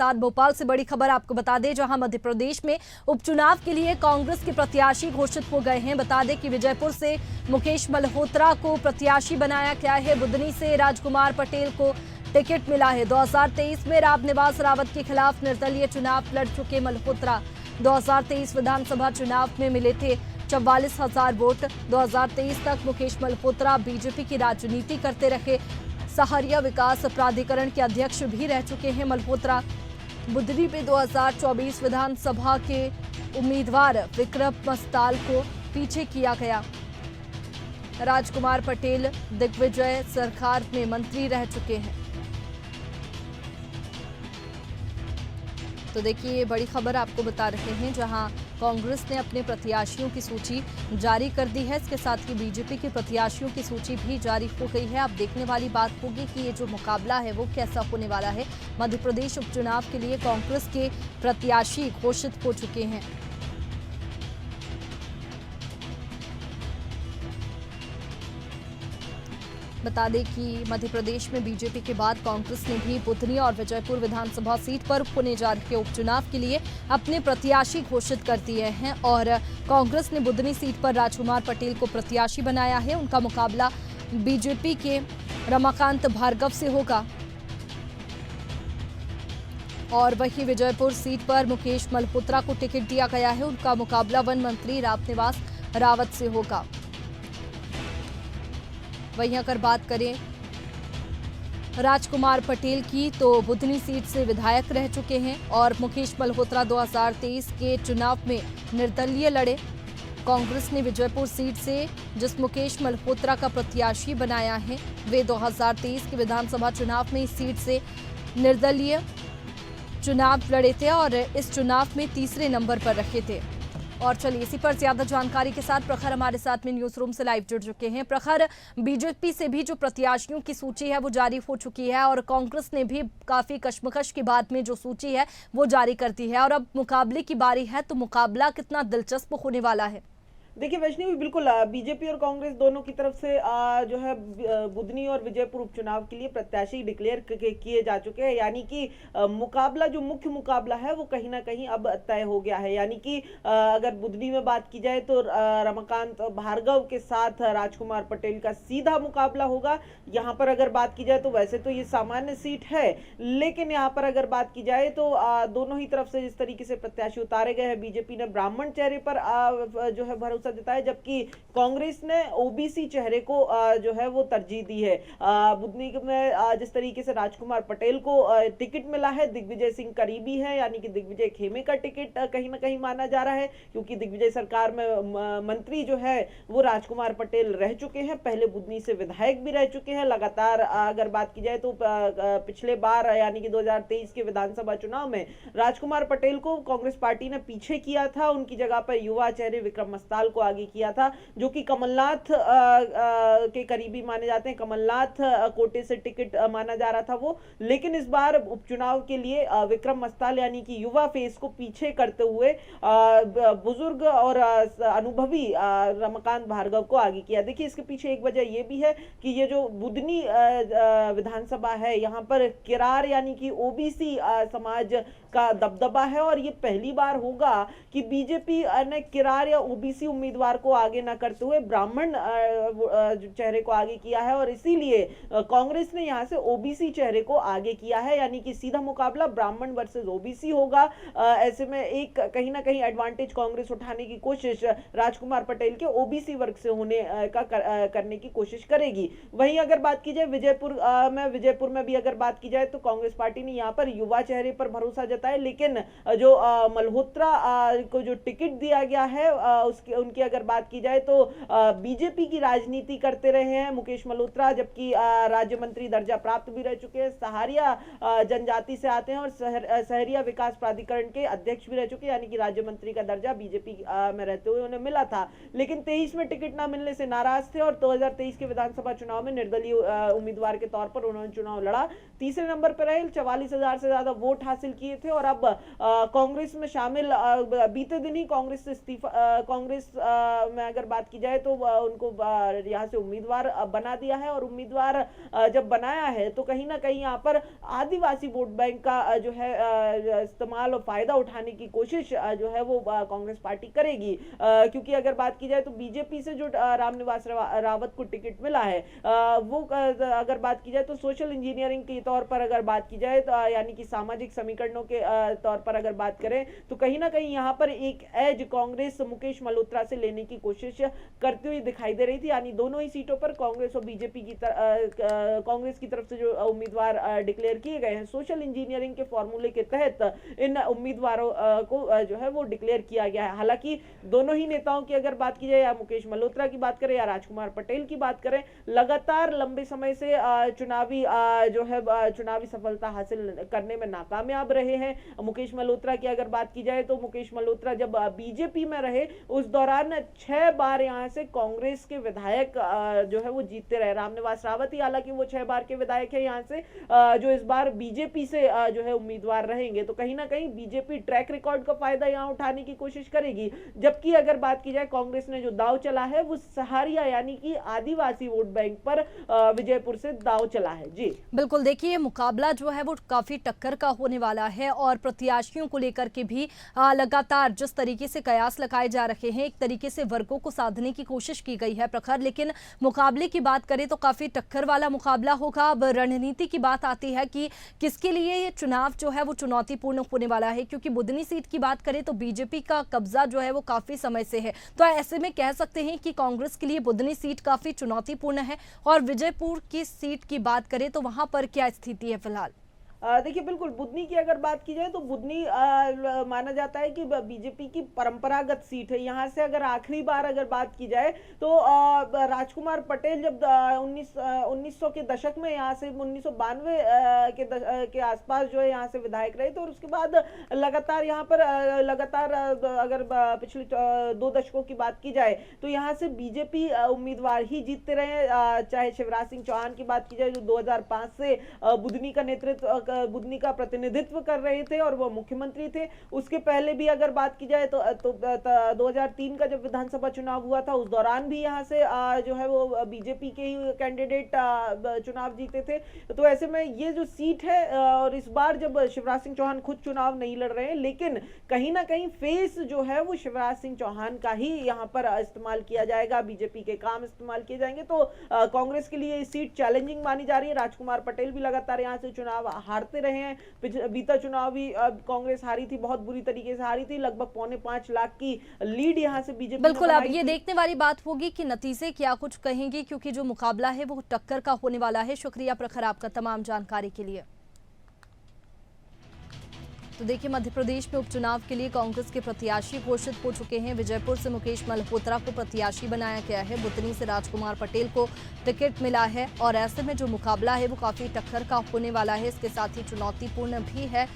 साथ भोपाल से बड़ी खबर आपको बता दें, जहां मध्य प्रदेश में उपचुनाव के लिए कांग्रेस के प्रत्याशी घोषित हो गए हैं। बता दें कि विजयपुर से मुकेश मल्होत्रा को प्रत्याशी बनाया गया है। बुदनी से राजकुमार पटेल को टिकट मिला है। 2023 में रामनिवास रावत के खिलाफ निर्दलीय चुनाव लड़ चुके मल्होत्रा 2023 विधानसभा चुनाव में मिले थे 44,000 वोट। 2023 तक मुकेश मल्होत्रा बीजेपी की राजनीति करते रहे। सहरिया विकास प्राधिकरण के अध्यक्ष भी रह चुके हैं मल्होत्रा। बुदनी में 2024 विधानसभा के उम्मीदवार विक्रम मस्ताल को पीछे किया गया। राजकुमार पटेल दिग्विजय सरकार में मंत्री रह चुके हैं। तो देखिए, ये बड़ी खबर आपको बता रहे हैं, जहां कांग्रेस ने अपने प्रत्याशियों की सूची जारी कर दी है। इसके साथ ही बीजेपी के प्रत्याशियों की सूची भी जारी हो गई है। अब देखने वाली बात होगी कि ये जो मुकाबला है वो कैसा होने वाला है। मध्य प्रदेश उपचुनाव के लिए कांग्रेस के प्रत्याशी घोषित हो चुके हैं। बता दें कि मध्य प्रदेश में बीजेपी के बाद कांग्रेस ने भी बुदनी और विजयपुर विधानसभा सीट पर होने जा रहे उपचुनाव के लिए अपने प्रत्याशी घोषित कर दिए हैं और कांग्रेस ने बुदनी सीट पर राजकुमार पटेल को प्रत्याशी बनाया है। उनका मुकाबला बीजेपी के रमाकांत भार्गव से होगा और वहीं विजयपुर सीट पर मुकेश मल्होत्रा को टिकट दिया गया है। उनका मुकाबला वन मंत्री रामनिवास रावत से होगा। वहीं अगर बात करें राजकुमार पटेल की, तो बुदनी सीट से विधायक रह चुके हैं और मुकेश मल्होत्रा 2023 के चुनाव में निर्दलीय लड़े। कांग्रेस ने विजयपुर सीट से जिस मुकेश मल्होत्रा का प्रत्याशी बनाया है, वे 2023 के विधानसभा चुनाव में इस सीट से निर्दलीय चुनाव लड़े थे और इस चुनाव में तीसरे नंबर पर रखे थे। और चलिए, इसी पर ज्यादा जानकारी के साथ प्रखर हमारे साथ में न्यूज रूम से लाइव जुड़ चुके हैं। प्रखर, बीजेपी से भी जो प्रत्याशियों की सूची है वो जारी हो चुकी है और कांग्रेस ने भी काफी कश्मकश के बाद में जो सूची है वो जारी कर दी है और अब मुकाबले की बारी है। तो मुकाबला कितना दिलचस्प होने वाला है? देखिए वैष्णवी, बिल्कुल बीजेपी और कांग्रेस दोनों की तरफ से जो है बुदनी और विजयपुर उपचुनाव के लिए प्रत्याशी डिक्लेयर किए जा चुके हैं। यानी कि मुकाबला, जो मुख्य मुकाबला है वो कहीं ना कहीं अब तय हो गया है। यानी कि अगर बुदनी में बात की जाए तो रमाकांत भार्गव के साथ राजकुमार पटेल का सीधा मुकाबला होगा। यहाँ पर अगर बात की जाए तो वैसे तो ये सामान्य सीट है, लेकिन यहाँ पर अगर बात की जाए तो दोनों ही तरफ से जिस तरीके से प्रत्याशी उतारे गए हैं, बीजेपी ने ब्राह्मण चेहरे पर जो है भरोसा जताया, जबकि कांग्रेस ने ओबीसी चेहरे को जो है वो तरजीह दी है। बुदनी में जिस तरीके से राजकुमार पटेल को टिकट मिला है, दिग्विजय सिंह करीबी है, यानी कि दिग्विजय खेमे का टिकट कहीं ना कहीं माना जा रहा है, क्योंकि दिग्विजय सरकार में मंत्री जो है वो राजकुमार पटेल रह चुके हैं। पहले बुदनी से विधायक भी रह चुके हैं। लगातार अगर बात की जाए तो पिछले बार यानी कि 2023 के विधानसभा चुनाव में राजकुमार पटेल को कांग्रेस पार्टी ने पीछे किया था। उनकी जगह पर युवा चेहरे विक्रम मस्ताल को आगे किया था, जो कि कमलनाथ के करीबी माने जाते हैं। कमलनाथ कोटे से टिकट माना जा रहा था वो, लेकिन इस बार उपचुनाव के लिए विक्रम मस्ताल यानी कि युवा फेस को पीछे करते हुए बुजुर्ग और अनुभवी रमाकांत भार्गव को आगे किया। देखिए, इसके पीछे एक वजह यह भी है कि ये जो बुदनी विधानसभा है, यहाँ पर किरार यानी कि ओबीसी समाज का दबदबा है और ये पहली बार होगा कि बीजेपी ने किरार या ओबीसी उम्मीदवार को आगे न करते हुए ब्राह्मण चेहरे को आगे किया है और इसीलिए कांग्रेस ने यहां से ओबीसी चेहरे को आगे किया है। यानी कि सीधा मुकाबला ब्राह्मण वर्सेस ओबीसी होगा। ऐसे में एक कहीं ना कहीं एडवांटेज कांग्रेस उठाने की कोशिश राजकुमार पटेल के ओबीसी वर्ग से होने का करने की कोशिश करेगी। वहीं अगर बात की जाए विजयपुर में भी अगर बात की जाए तो कांग्रेस पार्टी ने यहां पर युवा चेहरे पर भरोसा जताया, लेकिन जो मल्होत्रा को जो टिकट दिया गया है उनकी अगर बात की जाए तो बीजेपी की राजनीति करते रहे हैं मुकेश मल्होत्रा, जबकि राज्य मंत्री दर्जा प्राप्त भी रह चुके हैं। सहारिया जनजाति से आते हैं और सहरिया विकास प्राधिकरण के अध्यक्ष भी रह चुके हैं, यानी कि राज्य मंत्री का दर्जा बीजेपी में रहते हुए उन्हें मिला था, लेकिन 23 में टिकट ना मिलने से नाराज थे और 2023 के विधानसभा चुनाव में निर्दलीय उम्मीदवार के तौर पर उन्होंने चुनाव लड़ा। तीसरे नंबर पर रहे, 44,000 से ज्यादा वोट हासिल किए थे और अब कांग्रेस में शामिल बीते दिन ही कांग्रेस में अगर बात की जाए तो उनको यहाँ से उम्मीदवार बना दिया है, और उम्मीदवार जब बनाया है तो कहीं ना कहीं यहाँ पर आदिवासी वोट बैंक का जो है इस्तेमाल और फायदा उठाने की कोशिश जो है वो कांग्रेस पार्टी करेगी, क्योंकि अगर बात की जाए तो बीजेपी से जो रामनिवास रावत को टिकट मिला है वो अगर बात की जाए तो सोशल इंजीनियरिंग के तौर पर अगर बात की जाए तो यानी कि सामाजिक समीकरणों के तौर पर अगर बात करें तो कहीं ना कहीं यहाँ पर एक एज कांग्रेस मुकेश मल्होत्रा से लेने की कोशिश करती हुई दिखाई दे रही थी। यानी दोनों ही सीटों पर कांग्रेस और बीजेपी की कांग्रेस की तरफ से जो उम्मीदवार डिक्लेयर किए गए हैं, सोशल इंजीनियरिंग के फॉर्मूले के तहत इन उम्मीदवारों को जो है वो डिक्लेयर किया गया है। हालांकि दोनों ही नेताओं की अगर बात की जाए, या मुकेश मल्होत्रा की बात करें या राजकुमार पटेल की बात करें, लगातार लंबे समय से चुनावी सफलता हासिल करने में नाकामयाब रहे हैं। मुकेश मल्होत्रा की अगर बात की जाए तो मुकेश मल्होत्रा जब बीजेपी में रहे उस दौरान 6 बार यहां से कांग्रेस के विधायक जो है वो जीतते रहे। रामनिवास रावत ही हालांकि वो 6 बार के विधायक है यहां से, जो इस बार बीजेपी से जो है उम्मीदवार रहेंगे। तो कहीं ना कहीं बीजेपी ट्रैक रिकॉर्ड का फायदा यहां उठाने की कोशिश करेगी। जबकि अगर बात की जाए कांग्रेस ने जो दाव चला है वो सहारिया यानी कि आदिवासी वोट बैंक पर विजयपुर से दाव चला है। जी बिल्कुल, देखिए मुकाबला जो है वो काफी टक्कर का होने वाला है और प्रत्याशियों को लेकर के भी लगातार जिस तरीके से कयास लगाए जा रहे हैं, एक तरीके से वर्गों को साधने की कोशिश की गई है प्रखर। लेकिन मुकाबले की बात करें तो काफी टक्कर वाला मुकाबला होगा। अब रणनीति की बात आती है कि किसके लिए ये चुनाव जो है वो चुनौतीपूर्ण होने वाला है, क्योंकि बुदनी सीट की बात करें तो बीजेपी का कब्जा जो है वो काफी समय से है। तो ऐसे में कह सकते हैं कि कांग्रेस के लिए बुदनी सीट काफी चुनौतीपूर्ण है। और विजयपुर की सीट की बात करें तो वहां पर क्या स्थिति है फिलहाल? देखिए बिल्कुल, बुदनी की अगर बात की जाए तो बुदनी माना जाता है कि बीजेपी की परंपरागत सीट है। यहाँ से अगर आखिरी बार अगर बात की जाए तो राजकुमार पटेल जब 1900 के दशक में यहाँ से 1992 के आसपास जो है यहाँ से विधायक रहे, तो उसके बाद लगातार यहाँ पर अगर पिछले 2 दशकों की बात की जाए तो यहाँ से बीजेपी उम्मीदवार ही जीतते रहे। चाहे शिवराज सिंह चौहान की बात की जाए जो 2005 से बुदनी का प्रतिनिधित्व कर रहे थे और वो मुख्यमंत्री थे। उसके पहले भी अगर बात की जाए तो 2003 का जब विधानसभा चुनाव हुआ था उस दौरान भी यहाँ से जो है वो बीजेपी के ही कैंडिडेट चुनाव जीते थे। तो ऐसे में ये जो सीट है, और इस बार जब शिवराज सिंह चौहान खुद चुनाव नहीं लड़ रहे हैं, लेकिन कहीं ना कहीं फेस जो है वो शिवराज सिंह चौहान का ही यहाँ पर इस्तेमाल किया जाएगा, बीजेपी के काम इस्तेमाल किए जाएंगे। तो कांग्रेस के लिए ये सीट चैलेंजिंग मानी जा रही है। राजकुमार पटेल भी लगातार यहाँ से चुनाव हारते रहे हैं। बीता चुनाव भी कांग्रेस हारी थी, बहुत बुरी तरीके से हारी थी, लगभग 4.25 लाख की लीड यहां से बीजेपी। बिल्कुल, अब ये देखने वाली बात होगी कि नतीजे क्या कुछ कहेंगे, क्योंकि जो मुकाबला है वो टक्कर का होने वाला है। शुक्रिया प्रखर आपका तमाम जानकारी के लिए। तो देखिए, मध्य प्रदेश में उपचुनाव के लिए कांग्रेस के प्रत्याशी घोषित हो चुके हैं। विजयपुर से मुकेश मल्होत्रा को प्रत्याशी बनाया गया है, बुदनी से राजकुमार पटेल को टिकट मिला है और ऐसे में जो मुकाबला है वो काफी टक्कर का होने वाला है। इसके साथ ही चुनौतीपूर्ण भी है।